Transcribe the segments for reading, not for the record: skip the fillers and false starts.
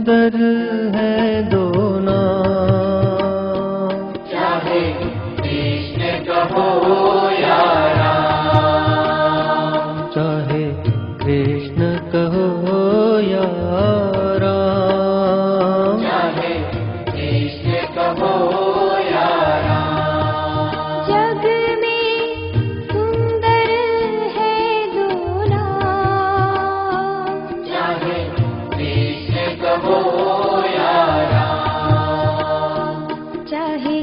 सुंदर है दोनों, चाहे कृष्ण कहो या राम, चाहे कृष्ण कहो या राम, चाहे कृष्ण कहो या राम। जग में सुंदर है दोनों, चाहे कृष्ण कहो या राम, चाहे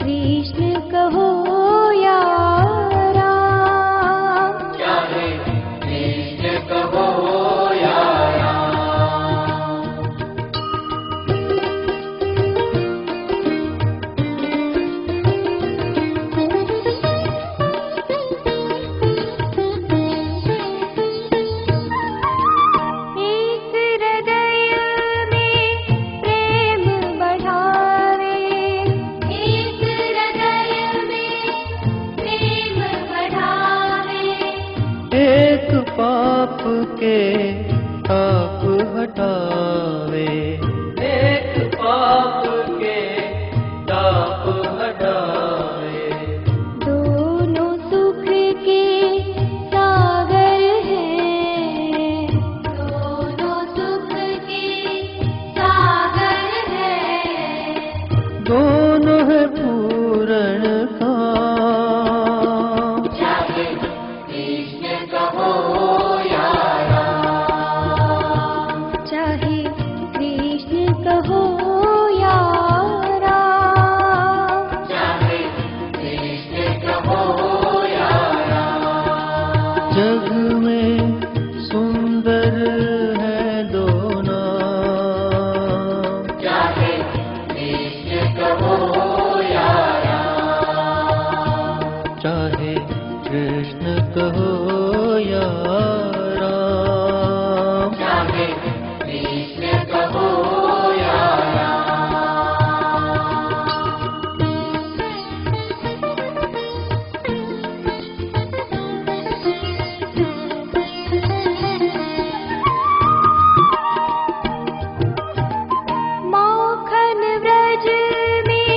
कृष्ण कहो या राम, चाहे कृष्ण कहो या राम। एक हृदय में प्रेम बढ़ावे, एक हृदय में प्रेम बढ़ावे, एक पाप के ताप हटावे, एक पाप के ताप हटावे। दोनों सुख के सागर हैं, दोनों सुख के सागर हैं, दोनों है पूर्ण काम, चाहे कृष्ण कहो या राम, चाहे कृष्ण कहो या राम, चाहे कृष्ण कहो या राम। जग में सुंदर है दोनों, चाहे कृष्ण कहो या राम, चाहे कृष्ण कहो या राम, चाहे कृष्ण कहो या राम। माखन व्रज में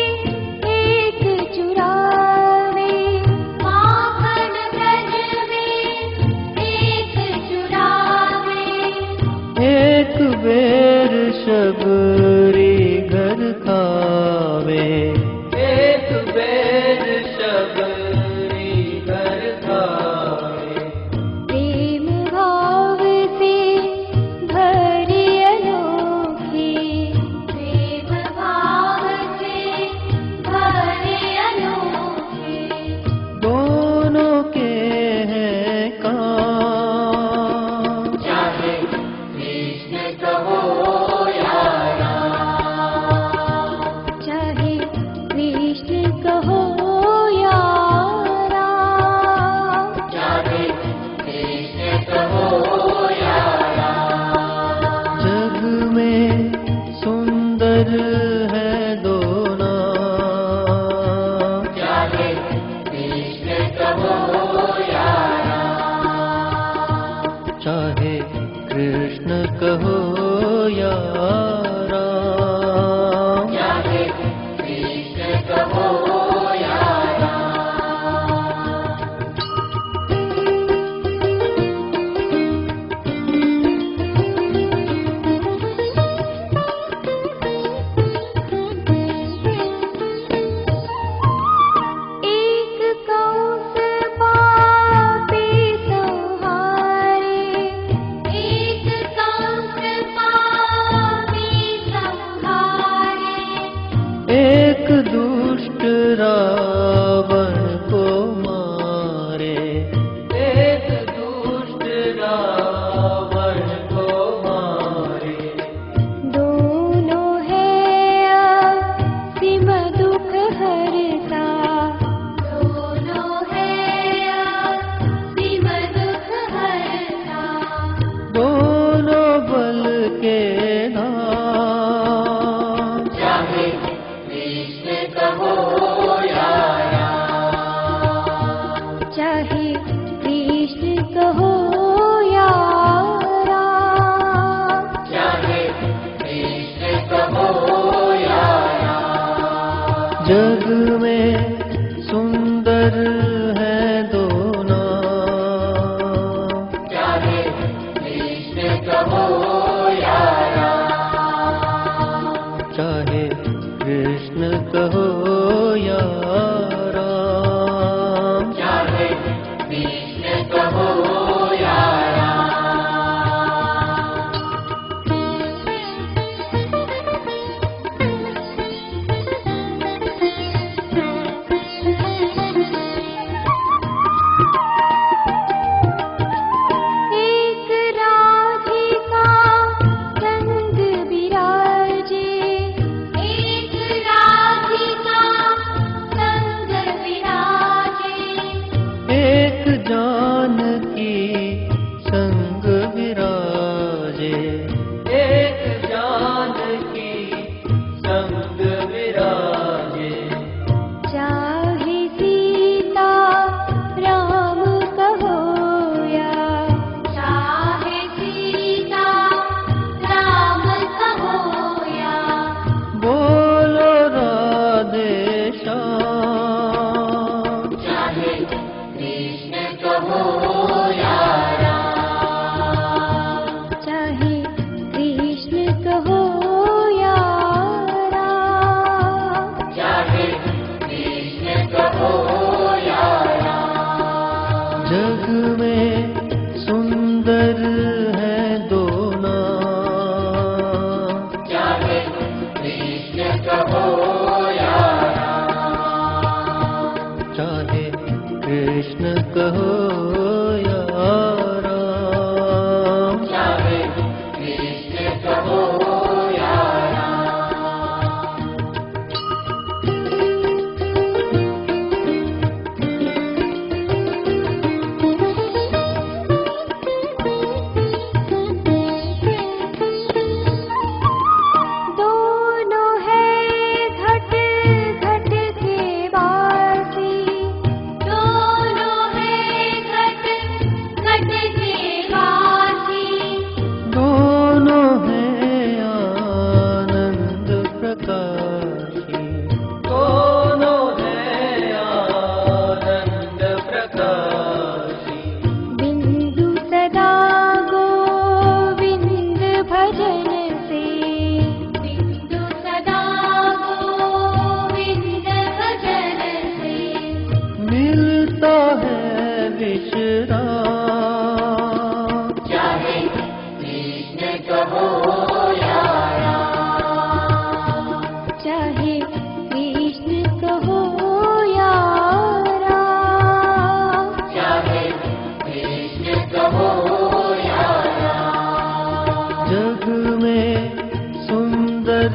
एक चुरावे, माखन व्रज में एक चुरावे, एक बेर शबरी घर खावे, एक बेर शबरी घर खावे। प्रेम भाव से भरी अनोखी, प्रेम भाव से भरी अनोखी, दोनों के हैं काम, चाहे कृष्ण कहो या राम, चाहे कृष्ण कहो या राम, चाहे कृष्ण कहो या राम। जग में सुंदर है दोनों, चाहे कृष्ण कहो या राम, चाहे कृष्ण कहो या राम, चाहे कृष्ण कहो या राम। एक कंस पापी संहारे, एक कंस पापी जग में सुंदर है दो नाम, चाहे कृष्ण कहो या राम, चाहे कृष्ण कहो या राम, चाहे कृष्ण कहो या एक राधिका संग विराजे, एक राधिका संग विराजे, एक जानकी संग विराजे, एक जानकी संग विराजे, चाहे सीता राम कहो या, चाहे सीता राम कहो या, बोलो राधे श्याम, चाहे कृष्ण कहो या राम, चाहे कृष्ण कहो या राम, चाहे कृष्ण कहो या राम, जग में सुंदर है दो नाम, चाहे कृष्ण कहो या राम, चाहे कृष्ण कहो या राम, चाहे कृष्ण कहो या राम, दोनों है घट घट के वासी, दोनों है घट घट के वासी, दोनों हैं आनंद प्रकाशी, दोनों हैं आनंद प्रकाशी, बिंदु सदा गोविंद भजन से, बिंदु सदा गोविंद भजन से, मिलता है विश्राम, चाहे कृष्ण कहो या राम, चाहे कृष्ण कहो या राम, चाहे कृष्ण कहो या राम, जग में सुंदर